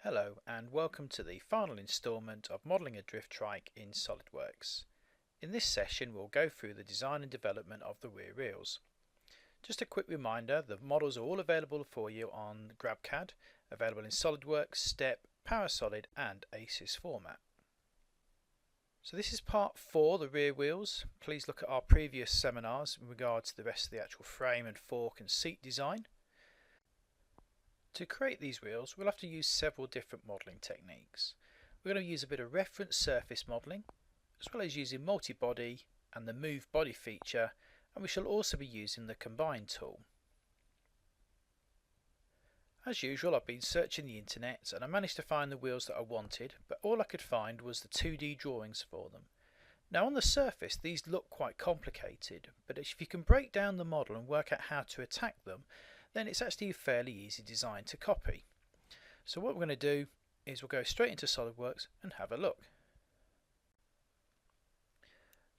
Hello and welcome to the final instalment of modelling a drift trike in SolidWorks. In this session we'll go through the design and development of the rear wheels. Just a quick reminder, the models are all available for you on GrabCAD, available in SolidWorks, Step, PowerSolid and ACES format. So this is part 4, the rear wheels. Please look at our previous seminars in regards to the rest of the actual frame and fork and seat design. To create these wheels we'll have to use several different modelling techniques. We're going to use a bit of reference surface modelling, as well as using multi-body and the move body feature, and we shall also be using the combine tool. As usual, I've been searching the internet and I managed to find the wheels that I wanted, but all I could find was the 2D drawings for them. Now on the surface these look quite complicated, but if you can break down the model and work out how to attack them, then it's actually a fairly easy design to copy. So what we're going to do is we'll go straight into SolidWorks and have a look.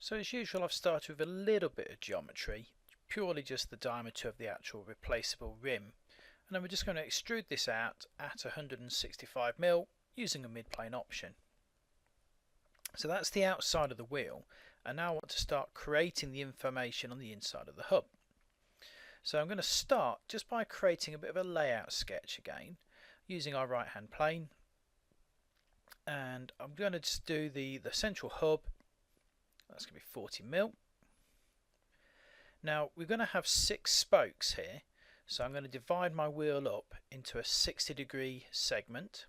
So as usual I've started with a little bit of geometry, purely just the diameter of the actual replaceable rim, and then we're just going to extrude this out at 165mm using a mid-plane option. So that's the outside of the wheel, and now I want to start creating the information on the inside of the hub. So I'm going to start just by creating a bit of a layout sketch again using our right hand plane, and I'm going to just do the central hub. That's going to be 40mm. Now we're going to have 6 spokes here, so I'm going to divide my wheel up into a 60-degree segment.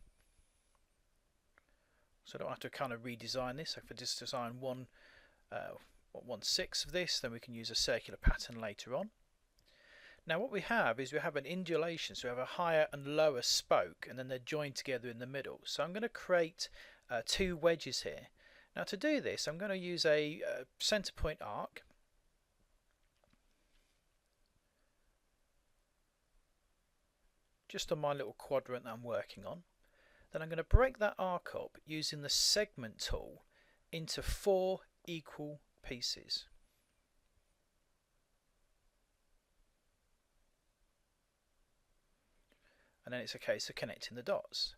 So I don't have to kind of redesign this. If I just design 1/6 of this, then we can use a circular pattern later on. Now what we have is we have an undulation, so we have a higher and lower spoke and then they're joined together in the middle. So I'm going to create 2 wedges here. Now to do this I'm going to use a center point arc, just on my little quadrant that I'm working on. Then I'm going to break that arc up using the segment tool into 4 equal pieces. And then it's a case of connecting the dots.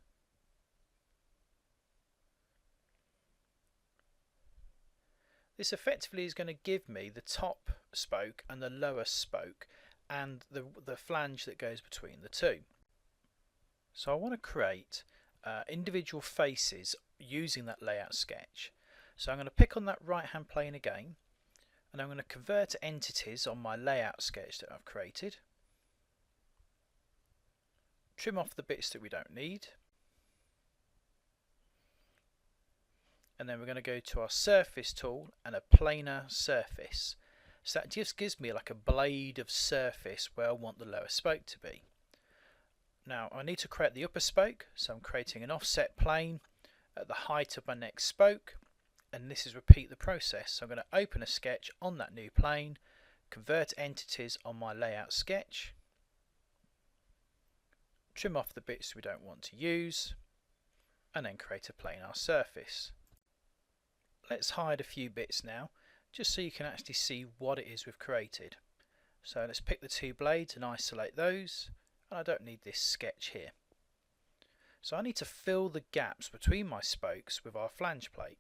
This effectively is going to give me the top spoke and the lower spoke and the flange that goes between the two. So I want to create individual faces using that layout sketch. So I'm going to pick on that right hand plane again, and I'm going to convert entities on my layout sketch that I've created. Trim off the bits that we don't need, and then we're going to go to our surface tool and a planar surface. So that just gives me like a blade of surface where I want the lower spoke to be. Now I need to create the upper spoke, so I'm creating an offset plane at the height of my next spoke, and this is repeat the process. So I'm going to open a sketch on that new plane, convert entities on my layout sketch, trim off the bits we don't want to use, and then create a planar surface. Let's hide a few bits now, just so you can actually see what it is we've created. So let's pick the 2 blades and isolate those, and I don't need this sketch here. So I need to fill the gaps between my spokes with our flange plate.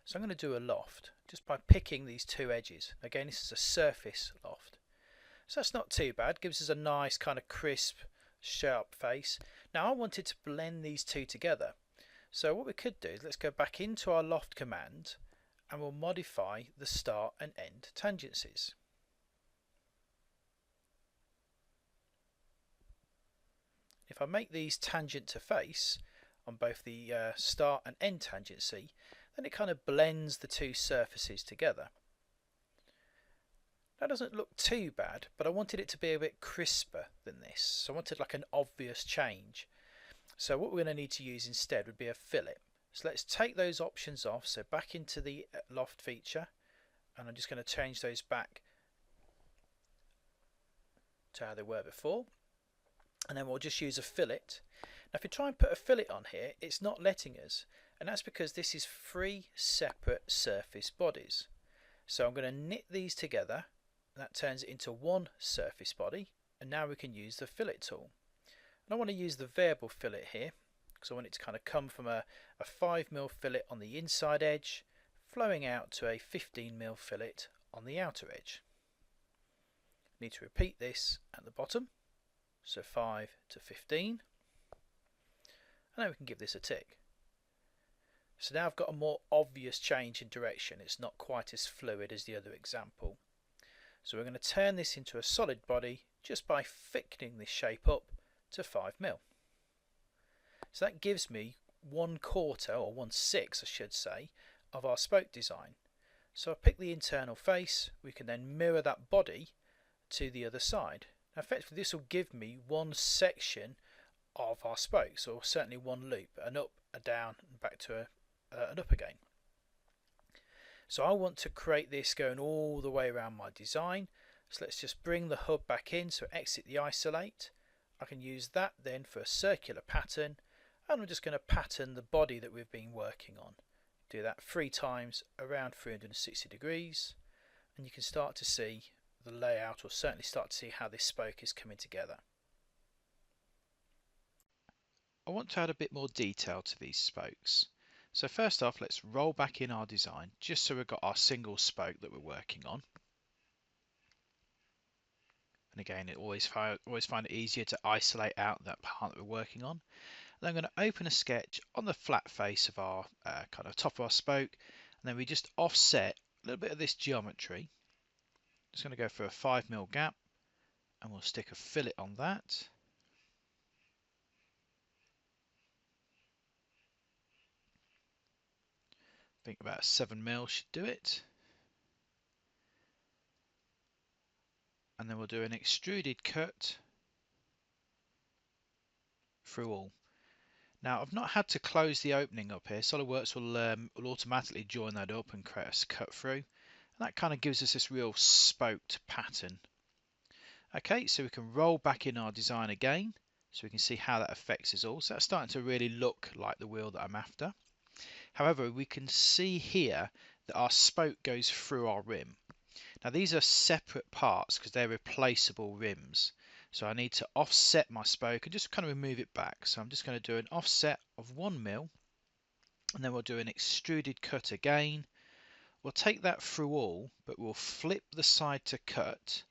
So I'm going to do a loft just by picking these 2 edges. Again, this is a surface loft. So that's not too bad, gives us a nice kind of crisp sharp face. Now I wanted to blend these 2 together, so what we could do is let's go back into our loft command and we'll modify the start and end tangencies. If I make these tangent to face on both the start and end tangency, then it kind of blends the 2 surfaces together. That doesn't look too bad, but I wanted it to be a bit crisper than this. So I wanted like an obvious change. So what we're going to need to use instead would be a fillet. So let's take those options off. So back into the loft feature, and I'm just going to change those back to how they were before. And then we'll just use a fillet. Now if you try and put a fillet on here, it's not letting us. And that's because this is 3 separate surface bodies. So I'm going to knit these together. That turns it into 1 surface body, and now we can use the fillet tool. And I want to use the variable fillet here, because I want it to kind of come from a 5mm fillet on the inside edge, flowing out to a 15mm fillet on the outer edge. Need to repeat this at the bottom, so 5 to 15, and then we can give this a tick. So now I've got a more obvious change in direction. It's not quite as fluid as the other example. So we're going to turn this into a solid body just by thickening this shape up to 5mm. So that gives me 1/4 or 1/6 I should say of our spoke design. So I pick the internal face, we can then mirror that body to the other side. Now effectively this will give me one section of our spokes, or certainly one loop, an up, a down, and back to an up again. So I want to create this going all the way around my design. So let's just bring the hub back in, so exit the isolate. I can use that then for a circular pattern, and I'm just going to pattern the body that we've been working on. Do that 3 times around 360 degrees, and you can start to see the layout, or certainly start to see how this spoke is coming together. I want to add a bit more detail to these spokes. So first off, let's roll back in our design just so we've got our single spoke that we're working on. And again, it always find it easier to isolate out that part that we're working on. And I'm going to open a sketch on the flat face of our kind of top of our spoke, and then we just offset a little bit of this geometry. Just going to go for a 5mm gap, and we'll stick a fillet on that. I think about 7mm should do it. And then we'll do an extruded cut through all. Now I've not had to close the opening up here. SolidWorks will automatically join that up and create a cut through. And that kind of gives us this real spoked pattern. Okay, so we can roll back in our design again, so we can see how that affects us all. So that's starting to really look like the wheel that I'm after. However, we can see here that our spoke goes through our rim. Now these are separate parts because they're replaceable rims. So I need to offset my spoke and just kind of remove it back. So I'm just going to do an offset of 1mm, and then we'll do an extruded cut again. We'll take that through all, but we'll flip the side to cut.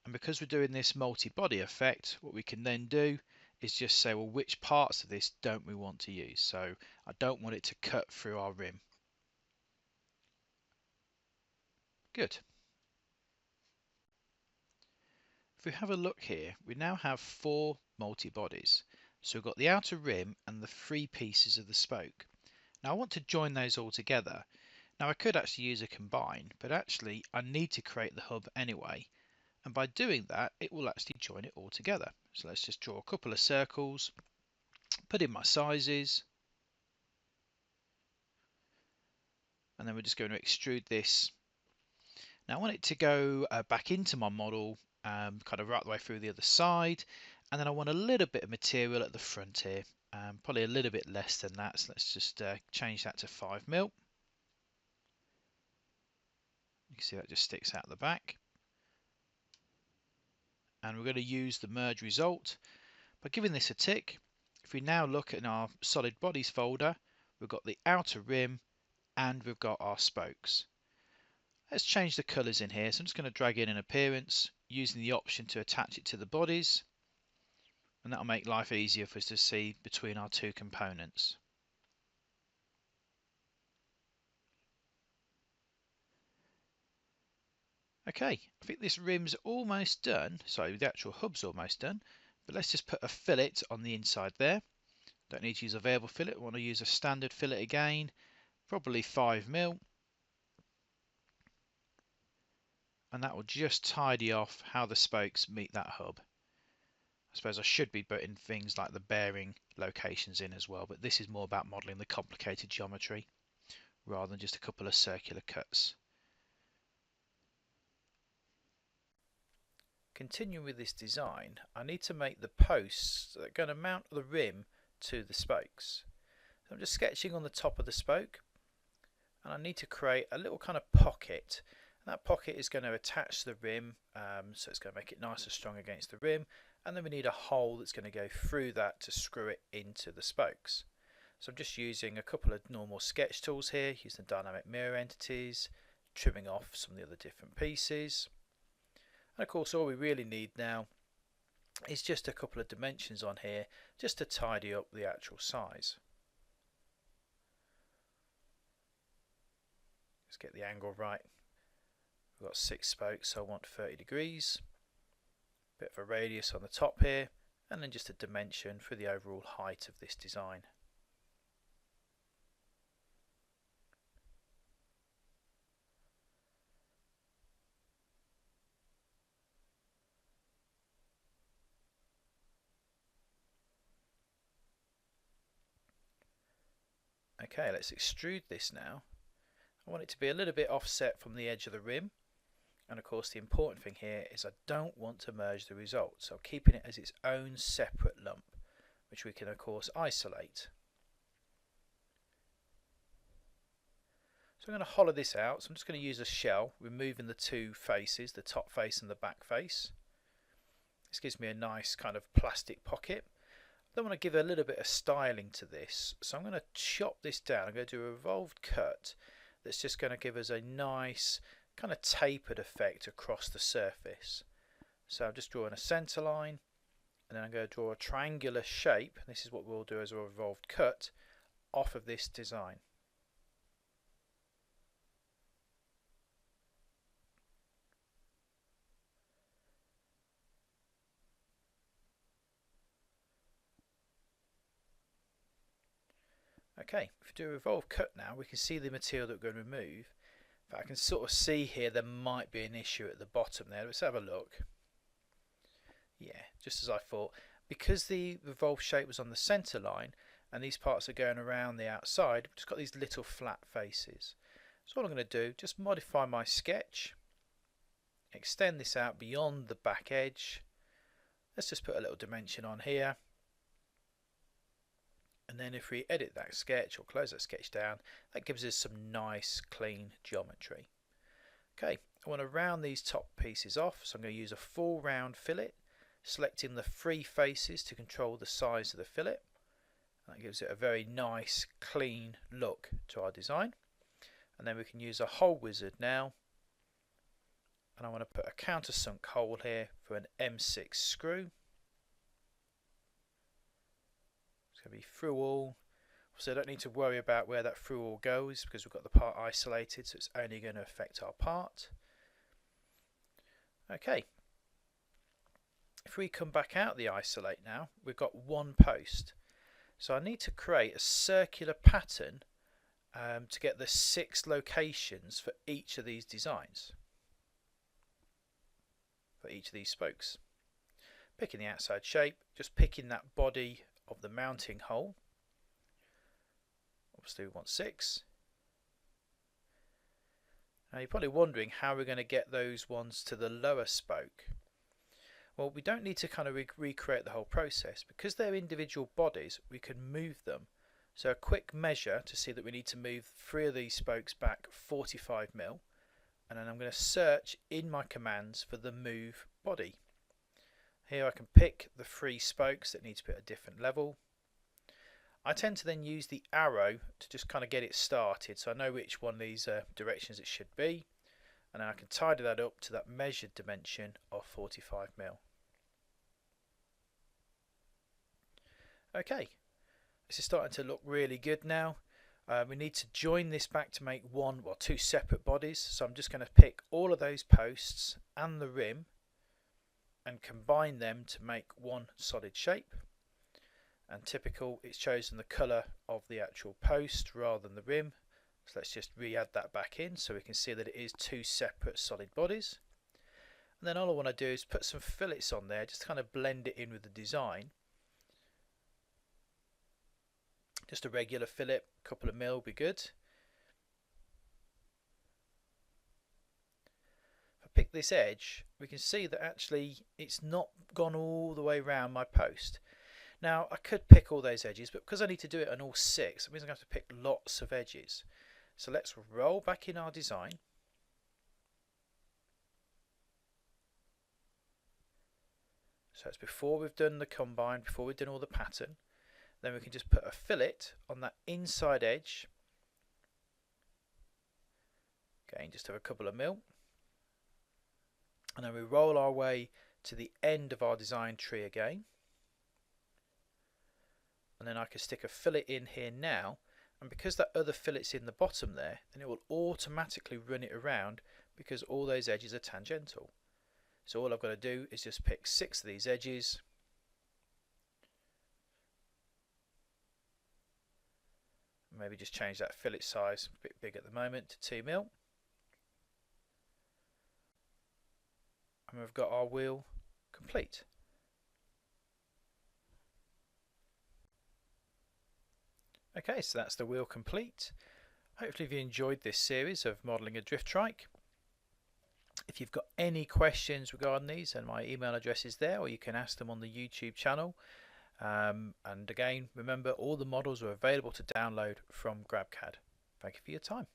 And because we're doing this multi-body effect, what we can then do is just say, well, which parts of this don't we want to use? So I don't want it to cut through our rim. Good. If we have a look here, we now have 4 multi-bodies. So we've got the outer rim and the 3 pieces of the spoke. Now I want to join those all together. Now I could actually use a combine, but actually I need to create the hub anyway. And by doing that, it will actually join it all together. So let's just draw a couple of circles, put in my sizes, and then we're just going to extrude this. Now I want it to go back into my model, kind of right the way through the other side, and then I want a little bit of material at the front here, probably a little bit less than that. So let's just change that to 5mm. You can see that just sticks out the back. And we're going to use the merge result by giving this a tick. If we now look at our solid bodies folder, we've got the outer rim and we've got our spokes. Let's change the colours in here. So I'm just going to drag in an appearance using the option to attach it to the bodies, and that'll make life easier for us to see between our 2 components. Okay, I think this rim's almost done. Sorry, the actual hub's almost done, but let's just put a fillet on the inside there. Don't need to use a variable fillet. I want to use a standard fillet again, probably 5mm. And that will just tidy off how the spokes meet that hub. I suppose I should be putting things like the bearing locations in as well, but this is more about modelling the complicated geometry rather than just a couple of circular cuts. Continuing with this design, I need to make the posts that are going to mount the rim to the spokes. So I'm just sketching on the top of the spoke, and I need to create a little kind of pocket. And that pocket is going to attach the rim, so it's going to make it nice and strong against the rim, and then we need a hole that's going to go through that to screw it into the spokes. So I'm just using a couple of normal sketch tools here, using the dynamic mirror entities, trimming off some of the other different pieces. And of course all we really need now is just a couple of dimensions on here just to tidy up the actual size. Let's get the angle right. We've got 6 spokes, so I want 30 degrees. Bit of a radius on the top here, and then just a dimension for the overall height of this design. Okay, let's extrude this now. I want it to be a little bit offset from the edge of the rim, and of course the important thing here is I don't want to merge the result, so I'm keeping it as its own separate lump, which we can of course isolate. So I'm going to hollow this out, so I'm just going to use a shell, removing the 2 faces, the top face and the back face. This gives me a nice kind of plastic pocket. I want to give a little bit of styling to this, so I'm going to chop this down. I'm going to do a revolved cut that's just going to give us a nice kind of tapered effect across the surface. So I'm just drawing a centre line, and then I'm going to draw a triangular shape. This is what we'll do as a revolved cut off of this design. Okay, if we do a revolve cut now, we can see the material that we're going to remove. But I can sort of see here there might be an issue at the bottom there. Let's have a look. Yeah, just as I thought. Because the revolve shape was on the centre line and these parts are going around the outside, we've just got these little flat faces. So what I'm going to do, just modify my sketch, extend this out beyond the back edge. Let's just put a little dimension on here. And then if we edit that sketch or close that sketch down, that gives us some nice clean geometry. Okay, I want to round these top pieces off, so I'm going to use a full round fillet, selecting the 3 faces to control the size of the fillet. That gives it a very nice clean look to our design. And then we can use a hole wizard now, and I want to put a countersunk hole here for an M6 screw. It's going to be through all, so I don't need to worry about where that through all goes because we've got the part isolated, so it's only going to affect our part. Okay, if we come back out the isolate now, we've got 1 post, so I need to create a circular pattern to get the 6 locations for each of these designs, for each of these spokes. Picking the outside shape, just picking that body of the mounting hole. Obviously we want 6. Now you're probably wondering how we're going to get those ones to the lower spoke. Well, we don't need to kind of recreate the whole process. Because they're individual bodies, we can move them. So a quick measure to see that we need to move 3 of these spokes back 45 mil, and then I'm going to search in my commands for the move body. Here I can pick the 3 spokes that need to be at a different level. I tend to then use the arrow to just kind of get it started, so I know which one of these directions it should be, and then I can tidy that up to that measured dimension of 45 mil. Okay, this is starting to look really good now. We need to join this back to make 2 separate bodies, so I'm just going to pick all of those posts and the rim and combine them to make one solid shape. And typical, it's chosen the colour of the actual post rather than the rim. So let's just re-add that back in so we can see that it is 2 separate solid bodies. And then all I want to do is put some fillets on there, just to kind of blend it in with the design. Just a regular fillet, a couple of mil will be good. Pick this edge, we can see that actually it's not gone all the way around my post. Now I could pick all those edges, but because I need to do it on all 6, it means I'm going to have to pick lots of edges. So let's roll back in our design. So it's before we've done the combine, before we've done all the pattern. Then we can just put a fillet on that inside edge. Again, just have a couple of mil. And then we roll our way to the end of our design tree again. And then I can stick a fillet in here now. And because that other fillet's in the bottom there, then it will automatically run it around because all those edges are tangential. So all I've got to do is just pick 6 of these edges. Maybe just change that fillet size, a bit big at the moment, to 2 mil. And we've got our wheel complete. Okay, so that's the wheel complete. Hopefully you enjoyed this series of modelling a drift trike. If you've got any questions regarding these, then my email address is there, or you can ask them on the YouTube channel. And again, remember, all the models are available to download from GrabCAD. Thank you for your time.